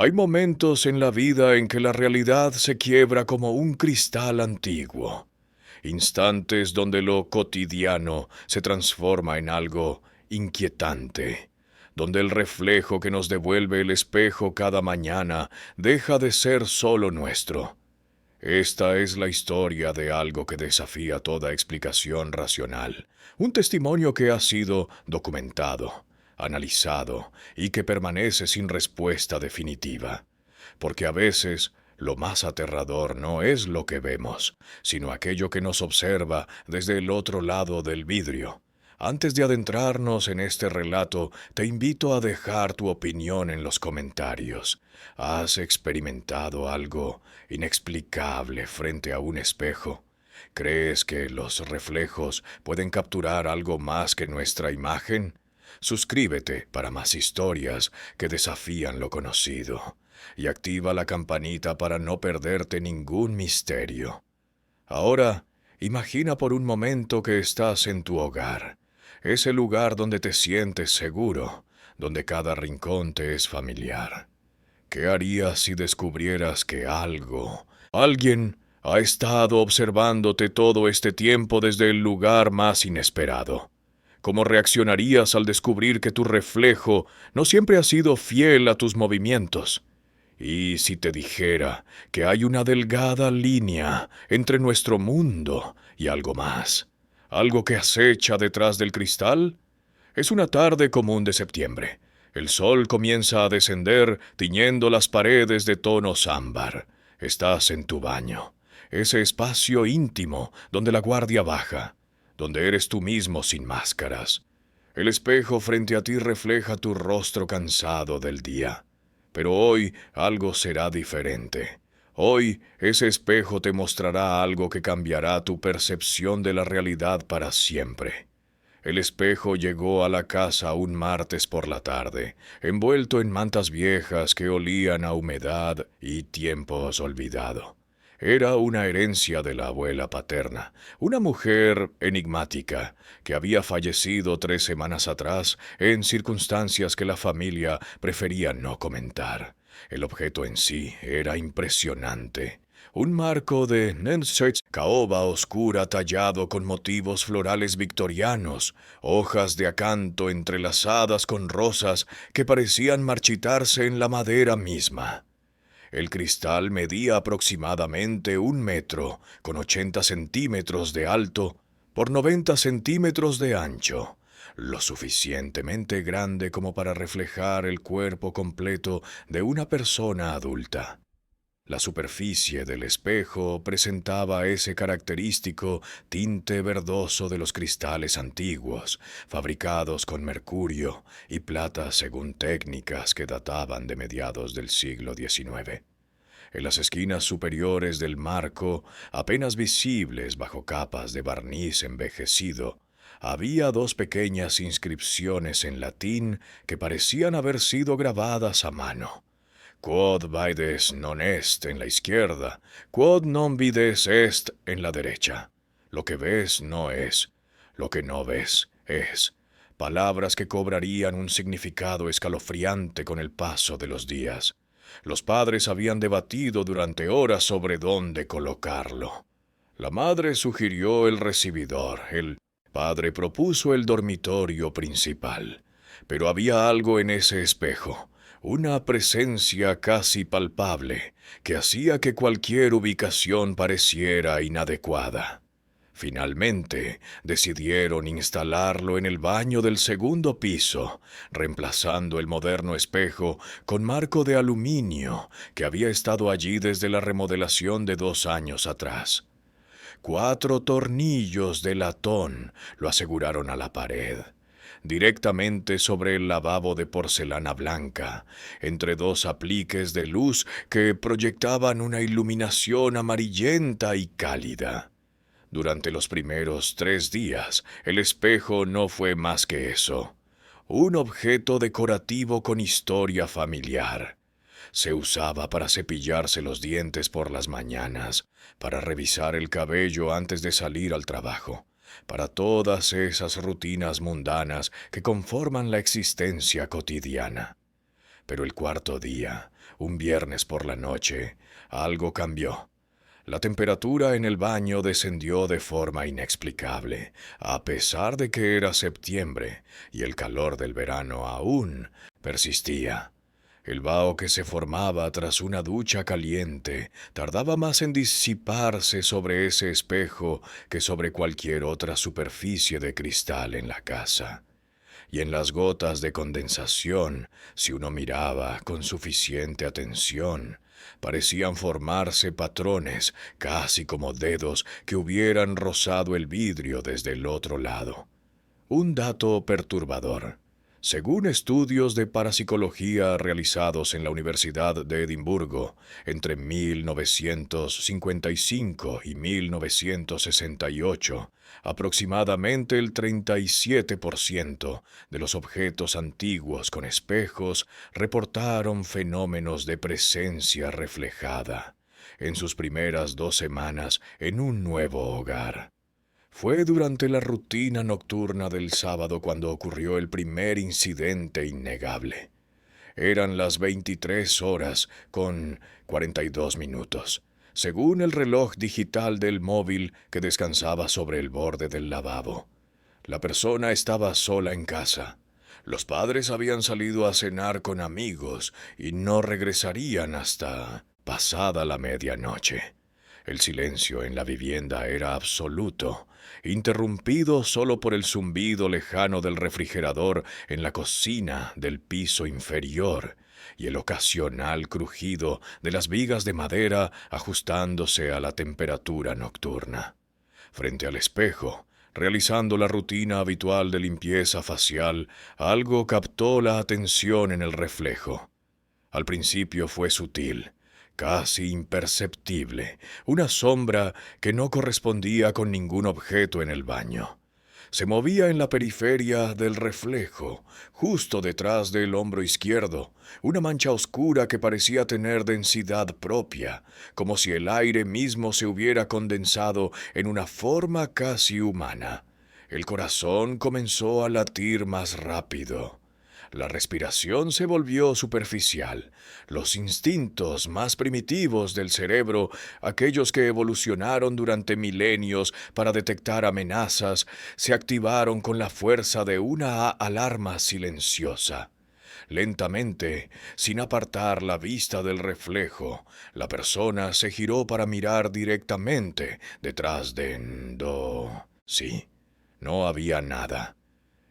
Hay momentos en la vida en que la realidad se quiebra como un cristal antiguo, instantes donde lo cotidiano se transforma en algo inquietante, donde el reflejo que nos devuelve el espejo cada mañana deja de ser solo nuestro. Esta es la historia de algo que desafía toda explicación racional, un testimonio que ha sido documentado, analizado y que permanece sin respuesta definitiva. Porque a veces lo más aterrador no es lo que vemos, sino aquello que nos observa desde el otro lado del vidrio. Antes de adentrarnos en este relato, te invito a dejar tu opinión en los comentarios. ¿Has experimentado algo inexplicable frente a un espejo? ¿Crees que los reflejos pueden capturar algo más que nuestra imagen? Suscríbete para más historias que desafían lo conocido y activa la campanita para no perderte ningún misterio. Ahora, imagina por un momento que estás en tu hogar, ese lugar donde te sientes seguro, donde cada rincón te es familiar. ¿Qué harías si descubrieras que alguien, ha estado observándote todo este tiempo desde el lugar más inesperado? ¿Cómo reaccionarías al descubrir que tu reflejo no siempre ha sido fiel a tus movimientos? ¿Y si te dijera que hay una delgada línea entre nuestro mundo y algo más? ¿Algo que acecha detrás del cristal? Es una tarde común de septiembre. El sol comienza a descender, tiñendo las paredes de tonos ámbar. Estás en tu baño, ese espacio íntimo donde la guardia baja, donde eres tú mismo sin máscaras. El espejo frente a ti refleja tu rostro cansado del día. Pero hoy algo será diferente. Hoy ese espejo te mostrará algo que cambiará tu percepción de la realidad para siempre. El espejo llegó a la casa un martes por la tarde, envuelto en mantas viejas que olían a humedad y tiempos olvidado. Era una herencia de la abuela paterna, una mujer enigmática que había fallecido 3 semanas atrás en circunstancias que la familia prefería no comentar. El objeto en sí era impresionante. Un marco de Nensetz, caoba oscura tallado con motivos florales victorianos, hojas de acanto entrelazadas con rosas que parecían marchitarse en la madera misma. El cristal medía aproximadamente 1 metro, con 80 centímetros de alto por 90 centímetros de ancho, lo suficientemente grande como para reflejar el cuerpo completo de una persona adulta. La superficie del espejo presentaba ese característico tinte verdoso de los cristales antiguos, fabricados con mercurio y plata según técnicas que databan de mediados del siglo XIX. En las esquinas superiores del marco, apenas visibles bajo capas de barniz envejecido, había 2 pequeñas inscripciones en latín que parecían haber sido grabadas a mano. Quod vides non est en la izquierda, quod non vides est en la derecha. Lo que ves no es, lo que no ves es. Palabras que cobrarían un significado escalofriante con el paso de los días. Los padres habían debatido durante horas sobre dónde colocarlo. La madre sugirió el recibidor, el padre propuso el dormitorio principal. Pero había algo en ese espejo, una presencia casi palpable, que hacía que cualquier ubicación pareciera inadecuada. Finalmente, decidieron instalarlo en el baño del segundo piso, reemplazando el moderno espejo con marco de aluminio que había estado allí desde la remodelación de 2 años atrás. 4 tornillos de latón lo aseguraron a la pared, directamente sobre el lavabo de porcelana blanca, entre 2 apliques de luz que proyectaban una iluminación amarillenta y cálida. Durante los primeros 3 días, el espejo no fue más que eso, un objeto decorativo con historia familiar. Se usaba para cepillarse los dientes por las mañanas, para revisar el cabello antes de salir al trabajo, para todas esas rutinas mundanas que conforman la existencia cotidiana. Pero el cuarto día, Un viernes por la noche, algo cambió. La temperatura en el baño descendió de forma inexplicable, a pesar de que era septiembre y el calor del verano aún persistía. El vaho que se formaba tras una ducha caliente tardaba más en disiparse sobre ese espejo que sobre cualquier otra superficie de cristal en la casa. Y en las gotas de condensación, si uno miraba con suficiente atención, parecían formarse patrones, casi como dedos que hubieran rozado el vidrio desde el otro lado. Un dato perturbador. Según estudios de parapsicología realizados en la Universidad de Edimburgo entre 1955 y 1968, aproximadamente el 37% de los objetos antiguos con espejos reportaron fenómenos de presencia reflejada en sus primeras 2 semanas en un nuevo hogar. Fue durante la rutina nocturna del sábado cuando ocurrió el primer incidente innegable. Eran las 23 horas con 42 minutos, según el reloj digital del móvil que descansaba sobre el borde del lavabo. La persona estaba sola en casa. Los padres habían salido a cenar con amigos y no regresarían hasta pasada la medianoche. El silencio en la vivienda era absoluto, interrumpido solo por el zumbido lejano del refrigerador en la cocina del piso inferior y el ocasional crujido de las vigas de madera ajustándose a la temperatura nocturna. Frente al espejo, realizando la rutina habitual de limpieza facial, algo captó la atención en el reflejo. Al principio fue sutil, casi imperceptible, una sombra que no correspondía con ningún objeto en el baño. Se movía en la periferia del reflejo, justo detrás del hombro izquierdo, una mancha oscura que parecía tener densidad propia, como si el aire mismo se hubiera condensado en una forma casi humana. El corazón comenzó a latir más rápido. La respiración se volvió superficial. Los instintos más primitivos del cerebro, aquellos que evolucionaron durante milenios para detectar amenazas, se activaron con la fuerza de una alarma silenciosa. Lentamente, sin apartar la vista del reflejo, la persona se giró para mirar directamente detrás de... Sí, no había nada.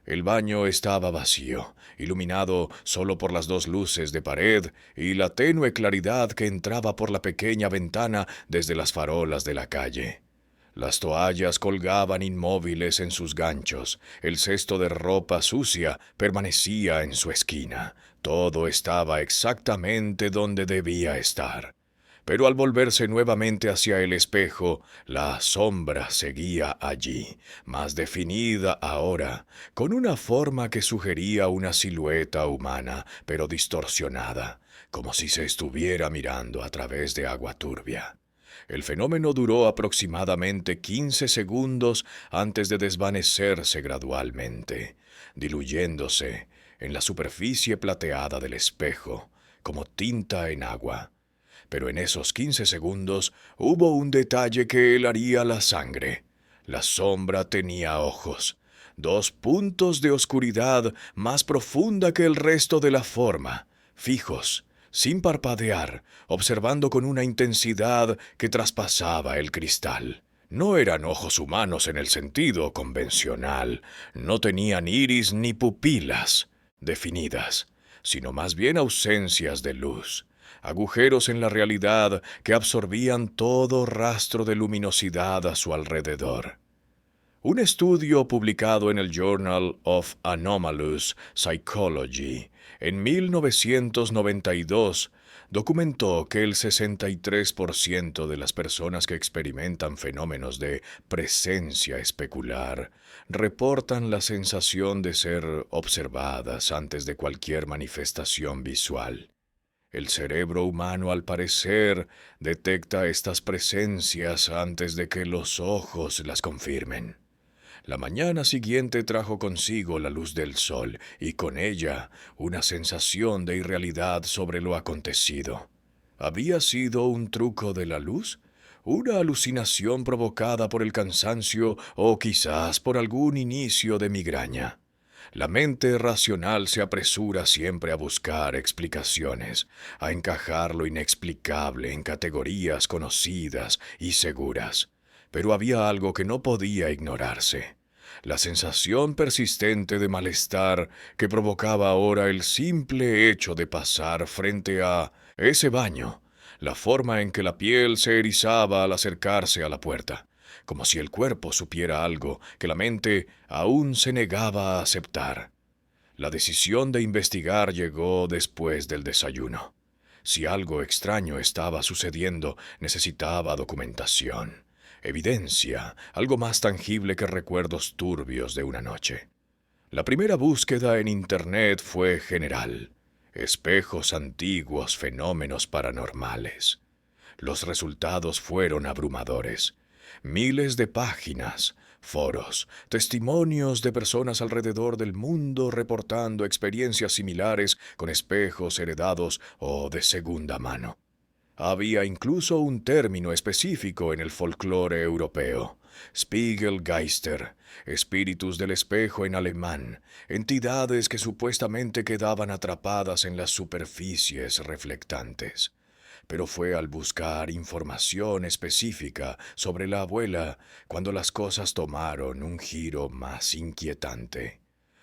El baño estaba vacío, iluminado solo por las 2 luces de pared y la tenue claridad que entraba por la pequeña ventana desde las farolas de la calle. Las toallas colgaban inmóviles en sus ganchos, el cesto de ropa sucia permanecía en su esquina. Todo estaba exactamente donde debía estar. Pero al volverse nuevamente hacia el espejo, la sombra seguía allí, más definida ahora, con una forma que sugería una silueta humana, pero distorsionada, como si se estuviera mirando a través de agua turbia. El fenómeno duró aproximadamente 15 segundos antes de desvanecerse gradualmente, diluyéndose en la superficie plateada del espejo, como tinta en agua. Pero en esos 15 segundos hubo un detalle que helaría la sangre. La sombra tenía ojos, 2 puntos de oscuridad más profunda que el resto de la forma, fijos, sin parpadear, observando con una intensidad que traspasaba el cristal. No eran ojos humanos en el sentido convencional, no tenían iris ni pupilas definidas, sino más bien ausencias de luz. Agujeros en la realidad que absorbían todo rastro de luminosidad a su alrededor. Un estudio publicado en el Journal of Anomalous Psychology en 1992 documentó que el 63% de las personas que experimentan fenómenos de presencia especular reportan la sensación de ser observadas antes de cualquier manifestación visual. El cerebro humano, al parecer, detecta estas presencias antes de que los ojos las confirmen. La mañana siguiente trajo consigo la luz del sol y con ella una sensación de irrealidad sobre lo acontecido. ¿Había sido un truco de la luz? ¿Una alucinación provocada por el cansancio o quizás por algún inicio de migraña? La mente racional se apresura siempre a buscar explicaciones, a encajar lo inexplicable en categorías conocidas y seguras. Pero había algo que no podía ignorarse: la sensación persistente de malestar que provocaba ahora el simple hecho de pasar frente a ese baño, la forma en que la piel se erizaba al acercarse a la puerta, como si el cuerpo supiera algo que la mente aún se negaba a aceptar. La decisión de investigar llegó después del desayuno. Si algo extraño estaba sucediendo, necesitaba documentación, evidencia, algo más tangible que recuerdos turbios de una noche. La primera búsqueda en Internet fue general: espejos antiguos, fenómenos paranormales. Los resultados fueron abrumadores. Miles de páginas, foros, testimonios de personas alrededor del mundo reportando experiencias similares con espejos heredados o de segunda mano. Había incluso un término específico en el folclore europeo: Spiegelgeister, espíritus del espejo en alemán, entidades que supuestamente quedaban atrapadas en las superficies reflectantes. Pero fue al buscar información específica sobre la abuela cuando las cosas tomaron un giro más inquietante.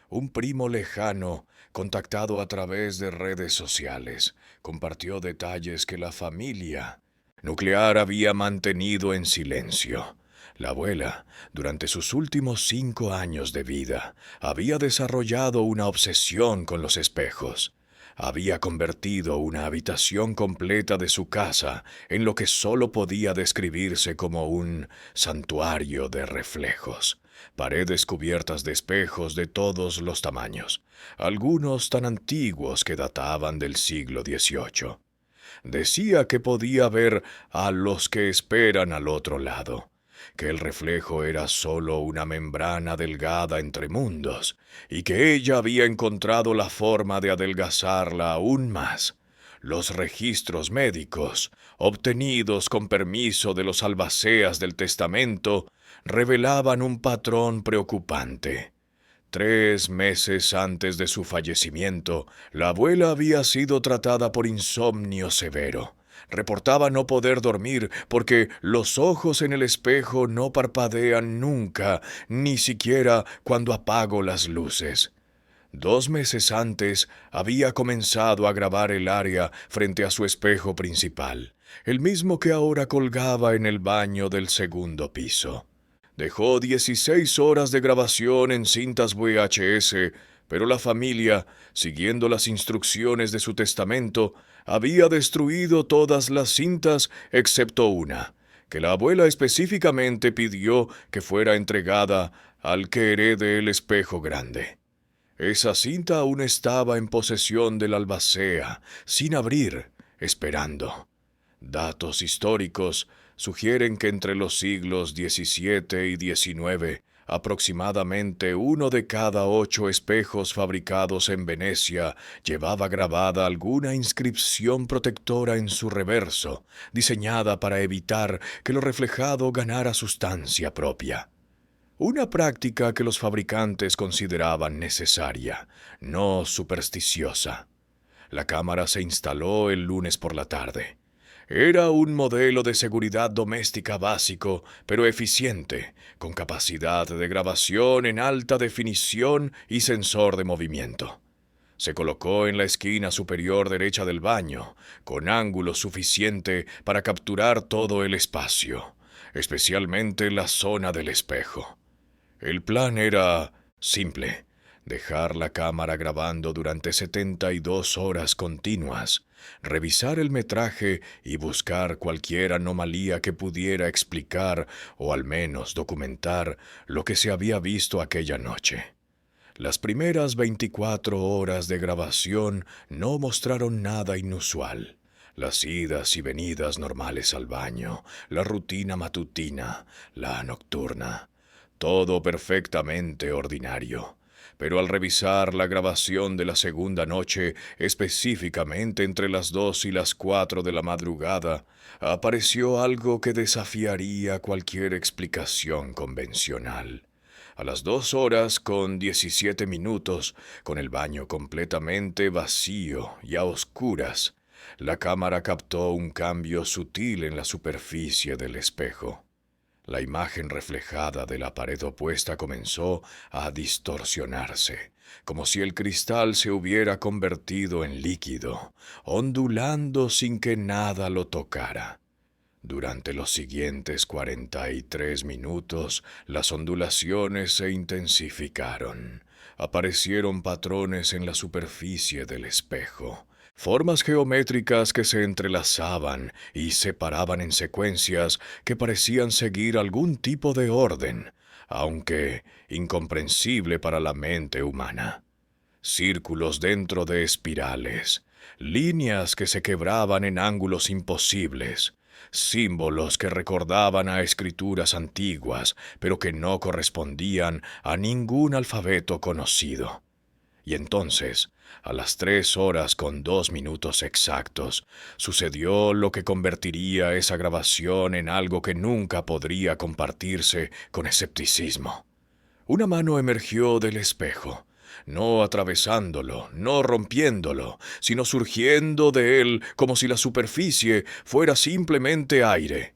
Un primo lejano, contactado a través de redes sociales, compartió detalles que la familia nuclear había mantenido en silencio. La abuela, durante sus últimos 5 años de vida, había desarrollado una obsesión con los espejos. Había convertido una habitación completa de su casa en lo que solo podía describirse como un santuario de reflejos. Paredes cubiertas de espejos de todos los tamaños, algunos tan antiguos que databan del siglo XVIII. Decía que podía ver a los que esperan al otro lado, que el reflejo era solo una membrana delgada entre mundos, y que ella había encontrado la forma de adelgazarla aún más. Los registros médicos, obtenidos con permiso de los albaceas del testamento, revelaban un patrón preocupante. 3 meses antes de su fallecimiento, la abuela había sido tratada por insomnio severo. Reportaba no poder dormir porque los ojos en el espejo no parpadean nunca, ni siquiera cuando apago las luces. 2 meses antes había comenzado a grabar el área frente a su espejo principal, el mismo que ahora colgaba en el baño del segundo piso. Dejó 16 horas de grabación en cintas VHS, pero la familia, siguiendo las instrucciones de su testamento, había destruido todas las cintas excepto una, que la abuela específicamente pidió que fuera entregada al que herede el espejo grande. Esa cinta aún estaba en posesión del albacea, sin abrir, esperando. Datos históricos sugieren que entre los siglos XVII y XIX, aproximadamente 1 de cada 8 espejos fabricados en Venecia llevaba grabada alguna inscripción protectora en su reverso, diseñada para evitar que lo reflejado ganara sustancia propia. Una práctica que los fabricantes consideraban necesaria, no supersticiosa. La cámara se instaló el lunes por la tarde. Era un modelo de seguridad doméstica básico, pero eficiente, con capacidad de grabación en alta definición y sensor de movimiento. Se colocó en la esquina superior derecha del baño, con ángulo suficiente para capturar todo el espacio, especialmente la zona del espejo. El plan era simple: dejar la cámara grabando durante 72 horas continuas, revisar el metraje y buscar cualquier anomalía que pudiera explicar o al menos documentar lo que se había visto aquella noche. Las primeras 24 horas de grabación no mostraron nada inusual. Las idas y venidas normales al baño, la rutina matutina, la nocturna. Todo perfectamente ordinario. Pero al revisar la grabación de la segunda noche, específicamente entre las 2 y las 4 de la madrugada, apareció algo que desafiaría cualquier explicación convencional. A las 2 horas con 17 minutos, con el baño completamente vacío y a oscuras, la cámara captó un cambio sutil en la superficie del espejo. La imagen reflejada de la pared opuesta comenzó a distorsionarse, como si el cristal se hubiera convertido en líquido, ondulando sin que nada lo tocara. Durante los siguientes 43 minutos, las ondulaciones se intensificaron. Aparecieron patrones en la superficie del espejo, formas geométricas que se entrelazaban y separaban en secuencias que parecían seguir algún tipo de orden, aunque incomprensible para la mente humana. Círculos dentro de espirales, líneas que se quebraban en ángulos imposibles, símbolos que recordaban a escrituras antiguas, pero que no correspondían a ningún alfabeto conocido. Y entonces, a las 3 horas con 2 minutos exactos, sucedió lo que convertiría esa grabación en algo que nunca podría compartirse con escepticismo. Una mano emergió del espejo, no atravesándolo, no rompiéndolo, sino surgiendo de él como si la superficie fuera simplemente aire.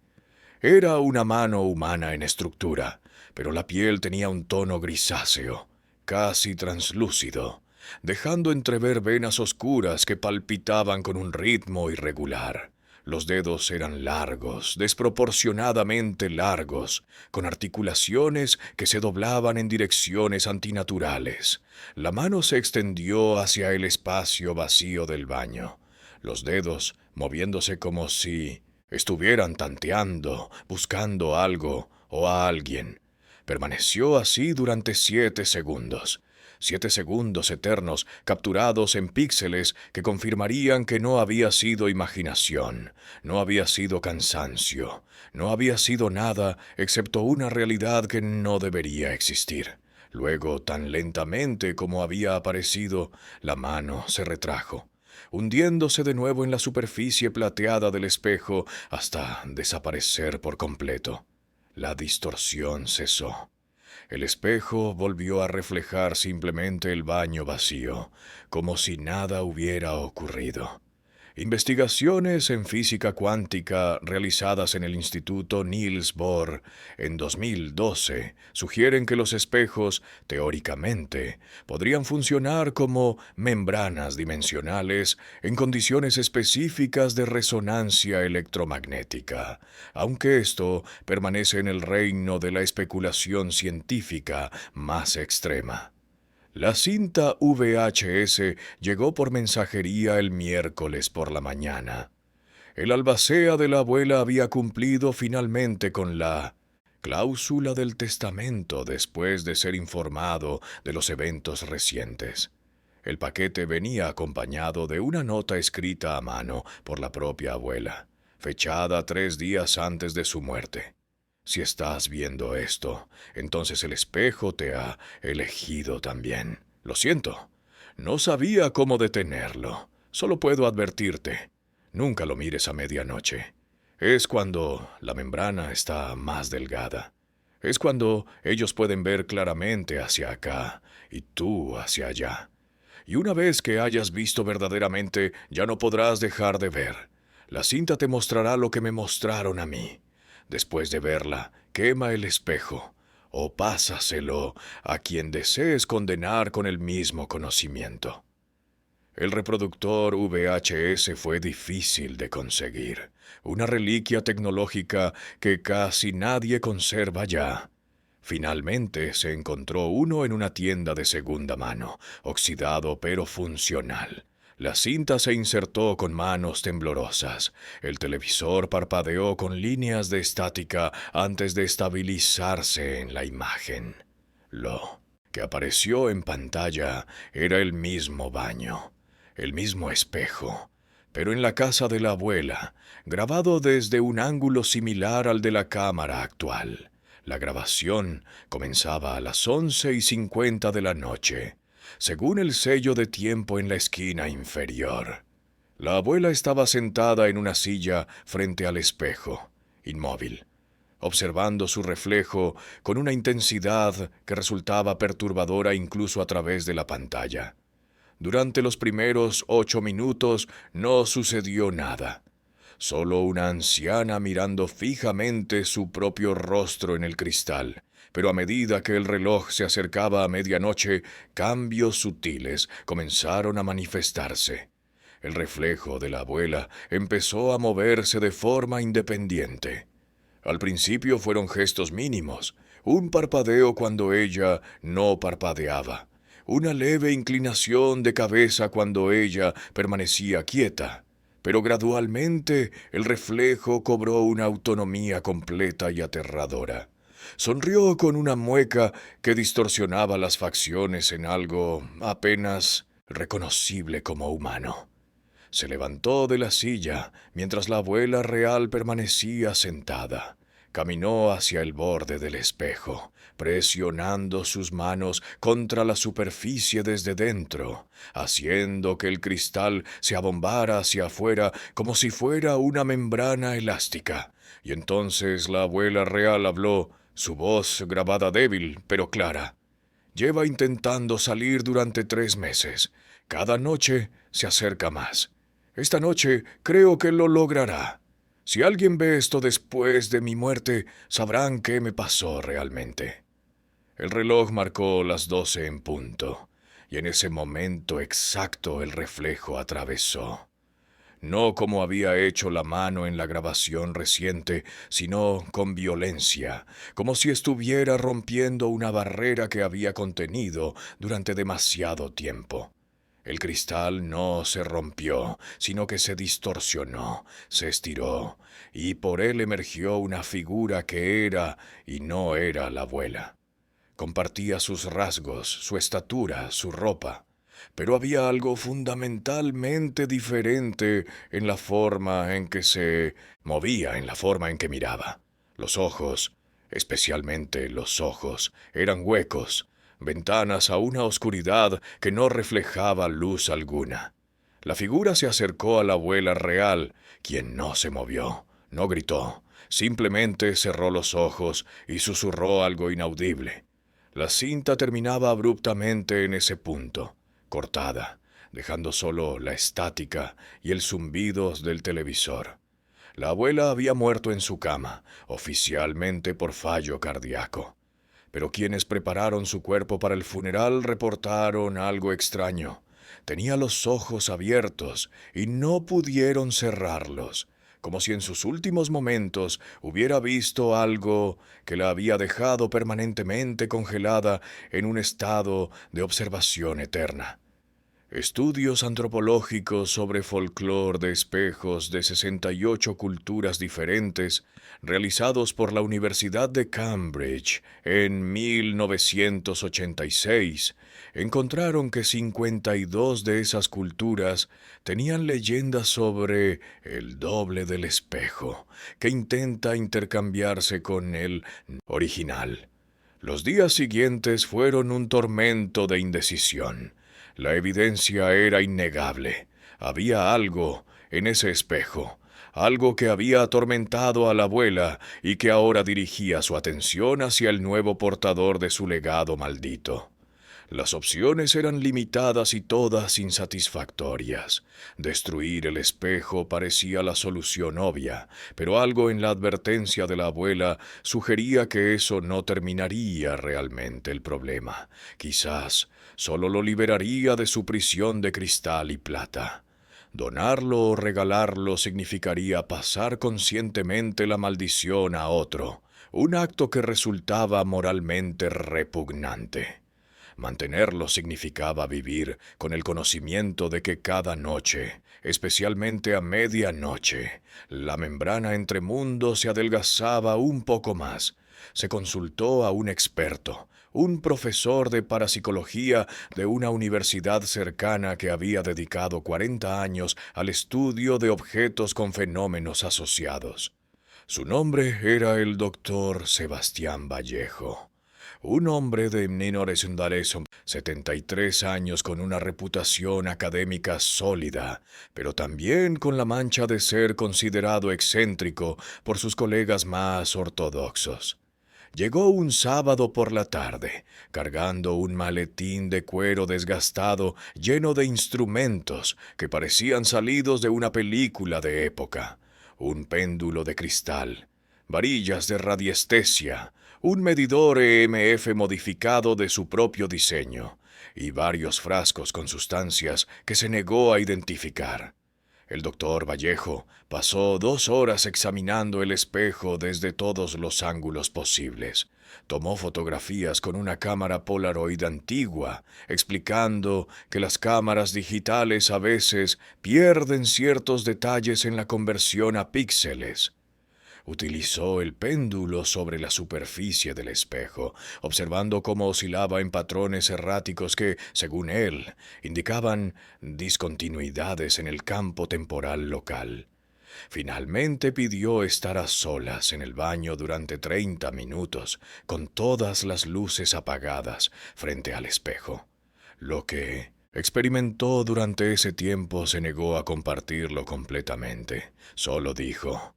Era una mano humana en estructura, pero la piel tenía un tono grisáceo, casi translúcido, dejando entrever venas oscuras que palpitaban con un ritmo irregular. Los dedos eran largos, desproporcionadamente largos, con articulaciones que se doblaban en direcciones antinaturales. La mano se extendió hacia el espacio vacío del baño, los dedos moviéndose como si estuvieran tanteando, buscando algo o a alguien. Permaneció así durante 7 segundos. 7 segundos eternos capturados en píxeles que confirmarían que no había sido imaginación, no había sido cansancio, no había sido nada excepto una realidad que no debería existir. Luego, tan lentamente como había aparecido, la mano se retrajo, hundiéndose de nuevo en la superficie plateada del espejo hasta desaparecer por completo. La distorsión cesó. El espejo volvió a reflejar simplemente el baño vacío, como si nada hubiera ocurrido. Investigaciones en física cuántica realizadas en el Instituto Niels Bohr en 2012 sugieren que los espejos, teóricamente, podrían funcionar como membranas dimensionales en condiciones específicas de resonancia electromagnética, aunque esto permanece en el reino de la especulación científica más extrema. La cinta VHS llegó por mensajería el miércoles por la mañana. El albacea de la abuela había cumplido finalmente con la cláusula del testamento después de ser informado de los eventos recientes. El paquete venía acompañado de una nota escrita a mano por la propia abuela, fechada 3 días antes de su muerte. Si estás viendo esto, entonces el espejo te ha elegido también. Lo siento. No sabía cómo detenerlo. Solo puedo advertirte. Nunca lo mires a medianoche. Es cuando la membrana está más delgada. Es cuando ellos pueden ver claramente hacia acá y tú hacia allá. Y una vez que hayas visto verdaderamente, ya no podrás dejar de ver. La cinta te mostrará lo que me mostraron a mí. Después de verla, quema el espejo o pásaselo a quien desees condenar con el mismo conocimiento. El reproductor VHS fue difícil de conseguir, una reliquia tecnológica que casi nadie conserva ya. Finalmente se encontró uno en una tienda de segunda mano, oxidado pero funcional. La cinta se insertó con manos temblorosas. El televisor parpadeó con líneas de estática antes de estabilizarse en la imagen. Lo que apareció en pantalla era el mismo baño, el mismo espejo, pero en la casa de la abuela, grabado desde un ángulo similar al de la cámara actual. La grabación comenzaba a las 11:50 de la noche, según el sello de tiempo en la esquina inferior. La abuela estaba sentada en una silla frente al espejo, inmóvil, observando su reflejo con una intensidad que resultaba perturbadora incluso a través de la pantalla. Durante los primeros 8 minutos no sucedió nada. Solo una anciana mirando fijamente su propio rostro en el cristal. Pero a medida que el reloj se acercaba a medianoche, cambios sutiles comenzaron a manifestarse. El reflejo de la abuela empezó a moverse de forma independiente. Al principio fueron gestos mínimos, un parpadeo cuando ella no parpadeaba, una leve inclinación de cabeza cuando ella permanecía quieta, pero gradualmente el reflejo cobró una autonomía completa y aterradora. Sonrió con una mueca que distorsionaba las facciones en algo apenas reconocible como humano. Se levantó de la silla mientras la abuela real permanecía sentada. Caminó hacia el borde del espejo, presionando sus manos contra la superficie desde dentro, haciendo que el cristal se abombara hacia afuera como si fuera una membrana elástica. Y entonces la abuela real habló, su voz grabada débil pero clara. Lleva intentando salir durante 3 meses. Cada noche se acerca más. Esta noche creo que lo logrará. Si alguien ve esto después de mi muerte, sabrán qué me pasó realmente. El reloj marcó las 12 en punto, y en ese momento exacto el reflejo atravesó. No como había hecho la mano en la grabación reciente, sino con violencia, como si estuviera rompiendo una barrera que había contenido durante demasiado tiempo. El cristal no se rompió, sino que se distorsionó, se estiró, y por él emergió una figura que era y no era la abuela. Compartía sus rasgos, su estatura, su ropa, pero había algo fundamentalmente diferente en la forma en que se movía, en la forma en que miraba. Los ojos, especialmente los ojos, eran huecos, ventanas a una oscuridad que no reflejaba luz alguna. La figura se acercó a la abuela real, quien no se movió, no gritó, simplemente cerró los ojos y susurró algo inaudible. La cinta terminaba abruptamente en ese punto, cortada, dejando solo la estática y el zumbido del televisor. La abuela había muerto en su cama, oficialmente por fallo cardíaco. Pero quienes prepararon su cuerpo para el funeral reportaron algo extraño. Tenía los ojos abiertos y no pudieron cerrarlos, como si en sus últimos momentos hubiera visto algo que la había dejado permanentemente congelada en un estado de observación eterna. Estudios antropológicos sobre folclore de espejos de 68 culturas diferentes, realizados por la Universidad de Cambridge en 1986, encontraron que 52 de esas culturas tenían leyendas sobre el doble del espejo, que intenta intercambiarse con el original. Los días siguientes fueron un tormento de indecisión. La evidencia era innegable. Había algo en ese espejo, algo que había atormentado a la abuela y que ahora dirigía su atención hacia el nuevo portador de su legado maldito. Las opciones eran limitadas y todas insatisfactorias. Destruir el espejo parecía la solución obvia, pero algo en la advertencia de la abuela sugería que eso no terminaría realmente el problema. Quizás solo lo liberaría de su prisión de cristal y plata. Donarlo o regalarlo significaría pasar conscientemente la maldición a otro, un acto que resultaba moralmente repugnante. Mantenerlo significaba vivir con el conocimiento de que cada noche, especialmente a medianoche, la membrana entre mundos se adelgazaba un poco más. Se consultó a un experto, un profesor de parapsicología de una universidad cercana que había dedicado 40 años al estudio de objetos con fenómenos asociados. Su nombre era el doctor Sebastián Vallejo, un hombre de menores edades, 73 años con una reputación académica sólida, pero también con la mancha de ser considerado excéntrico por sus colegas más ortodoxos. Llegó un sábado por la tarde, cargando un maletín de cuero desgastado lleno de instrumentos que parecían salidos de una película de época. Un péndulo de cristal, varillas de radiestesia, un medidor EMF modificado de su propio diseño y varios frascos con sustancias que se negó a identificar. El doctor Vallejo pasó 2 horas examinando el espejo desde todos los ángulos posibles. Tomó fotografías con una cámara Polaroid antigua, explicando que las cámaras digitales a veces pierden ciertos detalles en la conversión a píxeles. Utilizó el péndulo sobre la superficie del espejo, observando cómo oscilaba en patrones erráticos que, según él, indicaban discontinuidades en el campo temporal local. Finalmente pidió estar a solas en el baño durante 30 minutos, con todas las luces apagadas frente al espejo. Lo que experimentó durante ese tiempo se negó a compartirlo completamente. Solo dijo: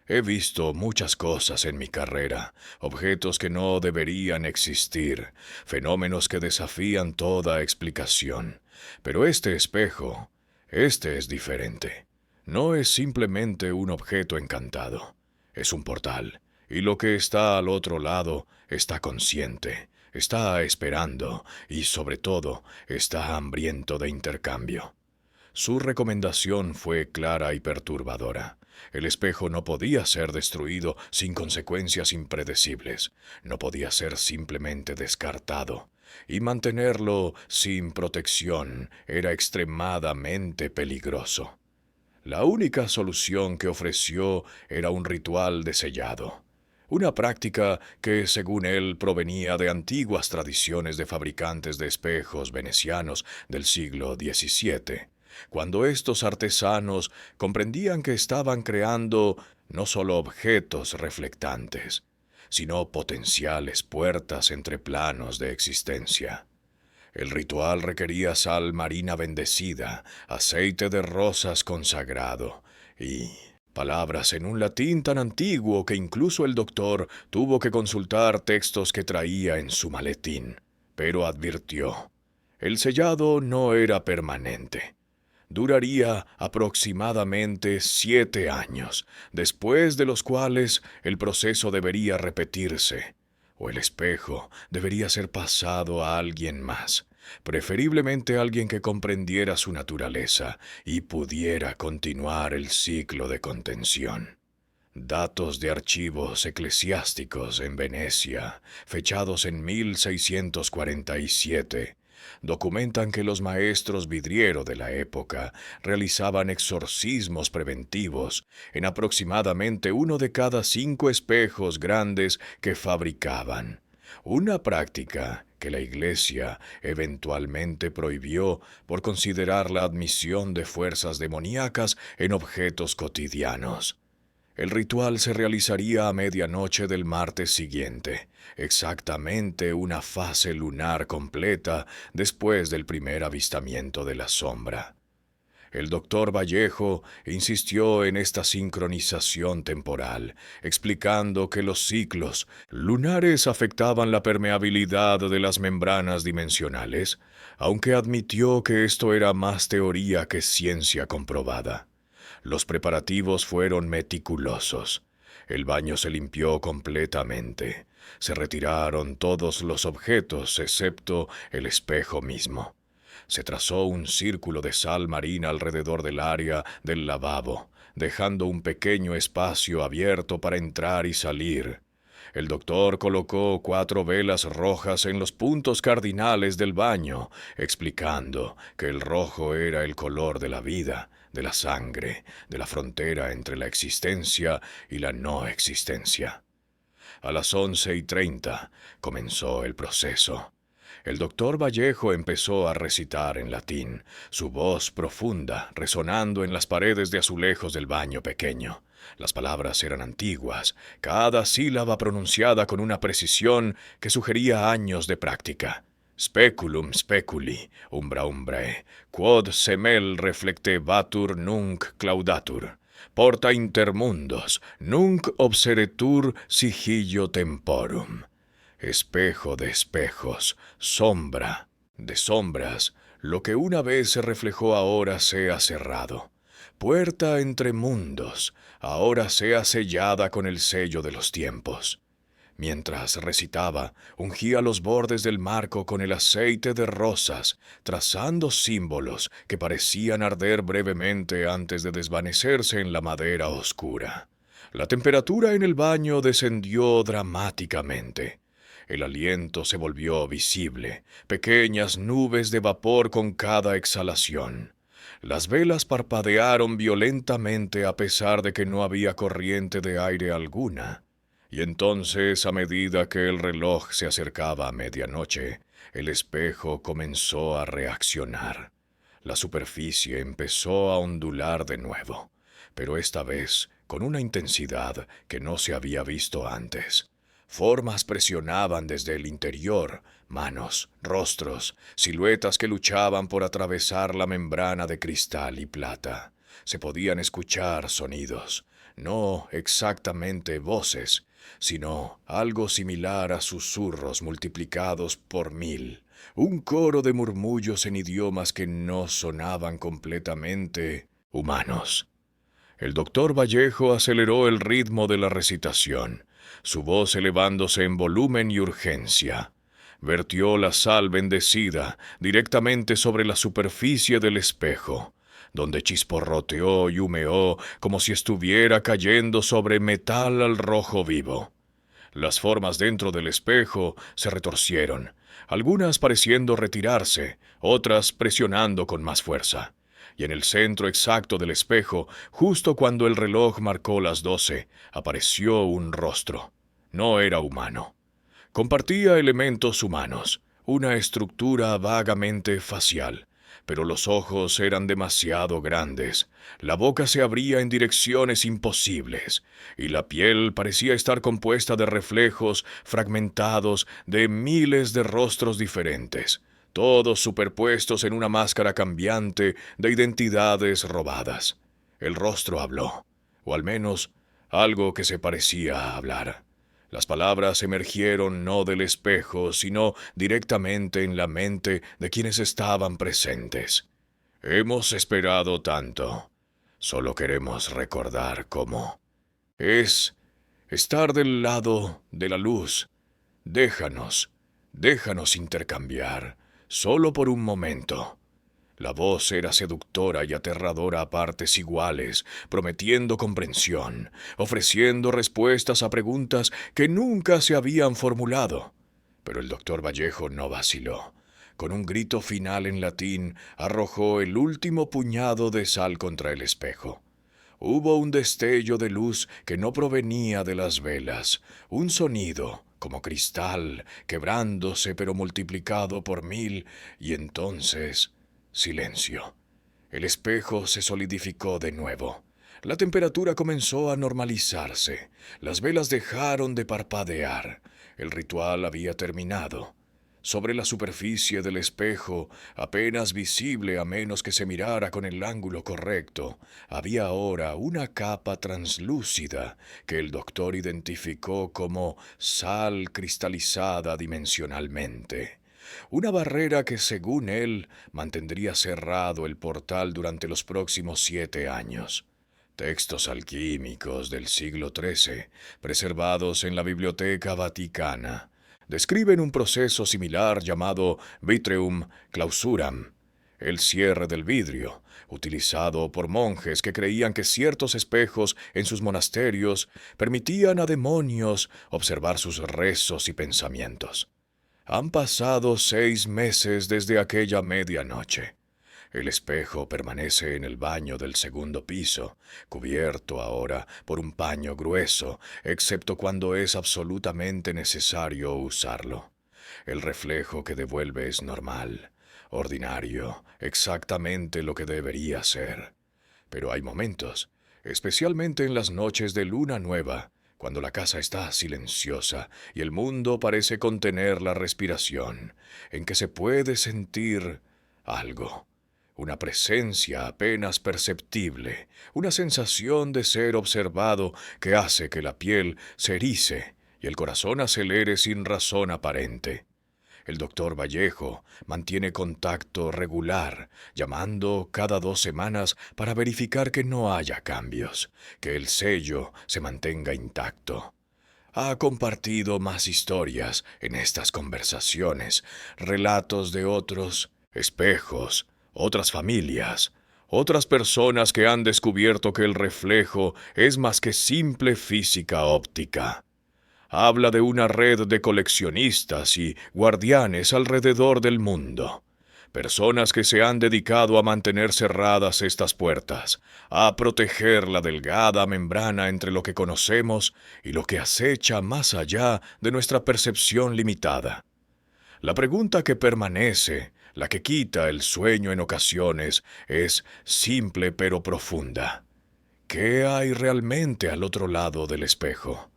he visto muchas cosas en mi carrera, objetos que no deberían existir, fenómenos que desafían toda explicación. Pero este espejo, este es diferente. No es simplemente un objeto encantado, es un portal, y lo que está al otro lado está consciente, está esperando y, sobre todo, está hambriento de intercambio. Su recomendación fue clara y perturbadora. El espejo no podía ser destruido sin consecuencias impredecibles, no podía ser simplemente descartado, y mantenerlo sin protección era extremadamente peligroso. La única solución que ofreció era un ritual de sellado, una práctica que, según él, provenía de antiguas tradiciones de fabricantes de espejos venecianos del siglo XVII, cuando estos artesanos comprendían que estaban creando no solo objetos reflectantes, sino potenciales puertas entre planos de existencia. El ritual requería sal marina bendecida, aceite de rosas consagrado y palabras en un latín tan antiguo que incluso el doctor tuvo que consultar textos que traía en su maletín. Pero advirtió: el sellado no era permanente. Duraría aproximadamente 7 años, después de los cuales el proceso debería repetirse, o el espejo debería ser pasado a alguien más, preferiblemente alguien que comprendiera su naturaleza y pudiera continuar el ciclo de contención. Datos de archivos eclesiásticos en Venecia, fechados en 1647, documentan que los maestros vidriero de la época realizaban exorcismos preventivos en aproximadamente 1 de cada 5 espejos grandes que fabricaban, una práctica que la Iglesia eventualmente prohibió por considerar la admisión de fuerzas demoníacas en objetos cotidianos. El ritual se realizaría a medianoche del martes siguiente, exactamente una fase lunar completa después del primer avistamiento de la sombra. El doctor Vallejo insistió en esta sincronización temporal, explicando que los ciclos lunares afectaban la permeabilidad de las membranas dimensionales, aunque admitió que esto era más teoría que ciencia comprobada. Los preparativos fueron meticulosos. El baño se limpió completamente. Se retiraron todos los objetos excepto el espejo mismo. Se trazó un círculo de sal marina alrededor del área del lavabo, dejando un pequeño espacio abierto para entrar y salir. El doctor colocó 4 velas rojas en los puntos cardinales del baño, explicando que el rojo era el color de la vida, de la sangre, de la frontera entre la existencia y la no existencia. A las 11:30 comenzó el proceso. El doctor Vallejo empezó a recitar en latín, su voz profunda resonando en las paredes de azulejos del baño pequeño. Las palabras eran antiguas, cada sílaba pronunciada con una precisión que sugería años de práctica. Speculum speculi, umbra umbrae, quod semel reflectebatur nunc claudatur. Porta intermundos, nunc obseretur sigillo temporum. Espejo de espejos, sombra de sombras, lo que una vez se reflejó ahora sea cerrado. Puerta entre mundos, ahora sea sellada con el sello de los tiempos. Mientras recitaba, ungía los bordes del marco con el aceite de rosas, trazando símbolos que parecían arder brevemente antes de desvanecerse en la madera oscura. La temperatura en el baño descendió dramáticamente. El aliento se volvió visible, pequeñas nubes de vapor con cada exhalación. Las velas parpadearon violentamente a pesar de que no había corriente de aire alguna. Y entonces, a medida que el reloj se acercaba a medianoche, el espejo comenzó a reaccionar. La superficie empezó a ondular de nuevo, pero esta vez con una intensidad que no se había visto antes. Formas presionaban desde el interior, manos, rostros, siluetas que luchaban por atravesar la membrana de cristal y plata. Se podían escuchar sonidos, no exactamente voces, sino algo similar a susurros multiplicados por 1000, un coro de murmullos en idiomas que no sonaban completamente humanos. El doctor Vallejo aceleró el ritmo de la recitación, su voz elevándose en volumen y urgencia. Vertió la sal bendecida directamente sobre la superficie del espejo, donde chisporroteó y humeó como si estuviera cayendo sobre metal al rojo vivo. Las formas dentro del espejo se retorcieron, algunas pareciendo retirarse, otras presionando con más fuerza. Y en el centro exacto del espejo, justo cuando el reloj marcó las 12, apareció un rostro. No era humano. Compartía elementos humanos, una estructura vagamente facial, pero los ojos eran demasiado grandes, la boca se abría en direcciones imposibles, y la piel parecía estar compuesta de reflejos fragmentados de miles de rostros diferentes, todos superpuestos en una máscara cambiante de identidades robadas. El rostro habló, o al menos algo que se parecía a hablar. Las palabras emergieron no del espejo, sino directamente en la mente de quienes estaban presentes. Hemos esperado tanto. Solo queremos recordar cómo es estar del lado de la luz. Déjanos intercambiar, solo por un momento. La voz era seductora y aterradora a partes iguales, prometiendo comprensión, ofreciendo respuestas a preguntas que nunca se habían formulado. Pero el doctor Vallejo no vaciló. Con un grito final en latín, arrojó el último puñado de sal contra el espejo. Hubo un destello de luz que no provenía de las velas, un sonido, como cristal, quebrándose pero multiplicado por 1000, y entonces silencio. El espejo se solidificó de nuevo. La temperatura comenzó a normalizarse. Las velas dejaron de parpadear. El ritual había terminado. Sobre la superficie del espejo, apenas visible a menos que se mirara con el ángulo correcto, había ahora una capa translúcida que el doctor identificó como sal cristalizada dimensionalmente. Una barrera que, según él, mantendría cerrado el portal durante los próximos 7 años. Textos alquímicos del siglo XIII, preservados en la Biblioteca Vaticana, describen un proceso similar llamado vitreum clausuram, el cierre del vidrio, utilizado por monjes que creían que ciertos espejos en sus monasterios permitían a demonios observar sus rezos y pensamientos. Han pasado 6 meses desde aquella medianoche. El espejo permanece en el baño del segundo piso, cubierto ahora por un paño grueso, excepto cuando es absolutamente necesario usarlo. El reflejo que devuelve es normal, ordinario, exactamente lo que debería ser. Pero hay momentos especialmente en las noches de luna nueva, cuando la casa está silenciosa y el mundo parece contener la respiración, en que se puede sentir algo, una presencia apenas perceptible, una sensación de ser observado que hace que la piel se erice y el corazón acelere sin razón aparente. El doctor Vallejo mantiene contacto regular, llamando cada 2 semanas para verificar que no haya cambios, que el sello se mantenga intacto. Ha compartido más historias en estas conversaciones, relatos de otros espejos, otras familias, otras personas que han descubierto que el reflejo es más que simple física óptica. Habla de una red de coleccionistas y guardianes alrededor del mundo. Personas que se han dedicado a mantener cerradas estas puertas, a proteger la delgada membrana entre lo que conocemos y lo que acecha más allá de nuestra percepción limitada. La pregunta que permanece, la que quita el sueño en ocasiones, es simple pero profunda. ¿Qué hay realmente al otro lado del espejo?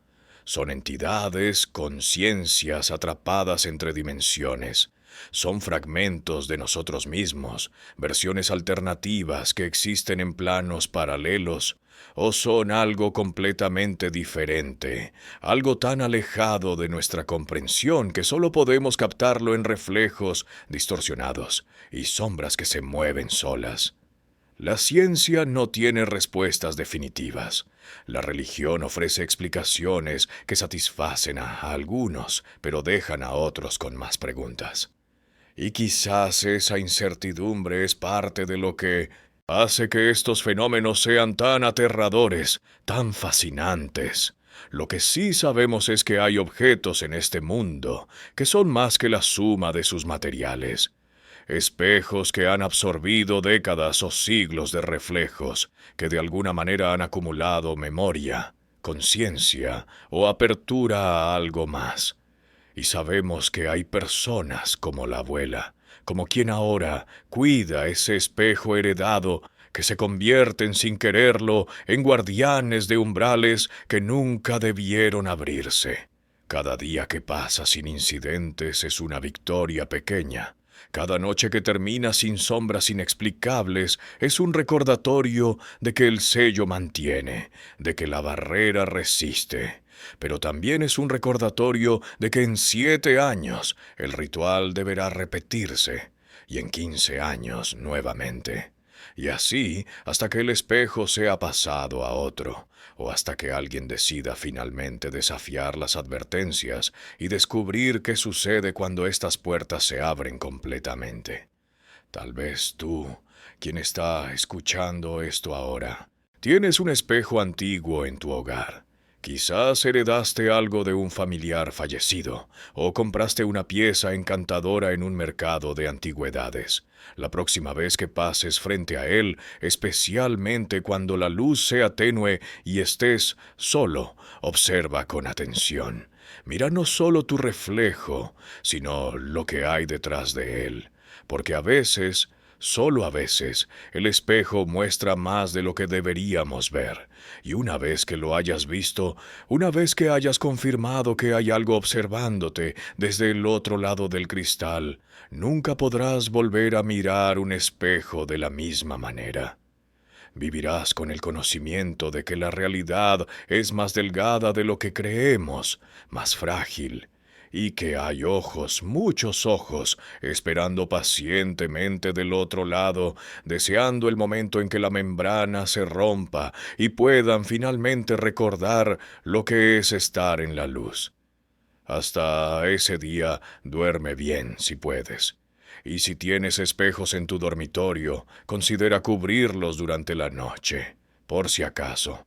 Son entidades, conciencias atrapadas entre dimensiones. Son fragmentos de nosotros mismos, versiones alternativas que existen en planos paralelos, o son algo completamente diferente, algo tan alejado de nuestra comprensión que solo podemos captarlo en reflejos distorsionados y sombras que se mueven solas. La ciencia no tiene respuestas definitivas. La religión ofrece explicaciones que satisfacen a algunos, pero dejan a otros con más preguntas. Y quizás esa incertidumbre es parte de lo que hace que estos fenómenos sean tan aterradores, tan fascinantes. Lo que sí sabemos es que hay objetos en este mundo que son más que la suma de sus materiales. Espejos que han absorbido décadas o siglos de reflejos, que de alguna manera han acumulado memoria, conciencia o apertura a algo más. Y sabemos que hay personas como la abuela, como quien ahora cuida ese espejo heredado, que se convierten sin quererlo en guardianes de umbrales que nunca debieron abrirse. Cada día que pasa sin incidentes es una victoria pequeña. Cada noche que termina sin sombras inexplicables es un recordatorio de que el sello mantiene, de que la barrera resiste. Pero también es un recordatorio de que en 7 años el ritual deberá repetirse, y en 15 años nuevamente. Y así hasta que el espejo sea pasado a otro, o hasta que alguien decida finalmente desafiar las advertencias y descubrir qué sucede cuando estas puertas se abren completamente. Tal vez tú, quien está escuchando esto ahora, tienes un espejo antiguo en tu hogar. Quizás heredaste algo de un familiar fallecido, o compraste una pieza encantadora en un mercado de antigüedades. La próxima vez que pases frente a él, especialmente cuando la luz sea tenue y estés solo, observa con atención. Mira no solo tu reflejo, sino lo que hay detrás de él, porque a veces, solo a veces, el espejo muestra más de lo que deberíamos ver, y una vez que lo hayas visto, una vez que hayas confirmado que hay algo observándote desde el otro lado del cristal, nunca podrás volver a mirar un espejo de la misma manera. Vivirás con el conocimiento de que la realidad es más delgada de lo que creemos, más frágil, y que hay ojos, muchos ojos, esperando pacientemente del otro lado, deseando el momento en que la membrana se rompa y puedan finalmente recordar lo que es estar en la luz. Hasta ese día, duerme bien si puedes. Y si tienes espejos en tu dormitorio, considera cubrirlos durante la noche, por si acaso.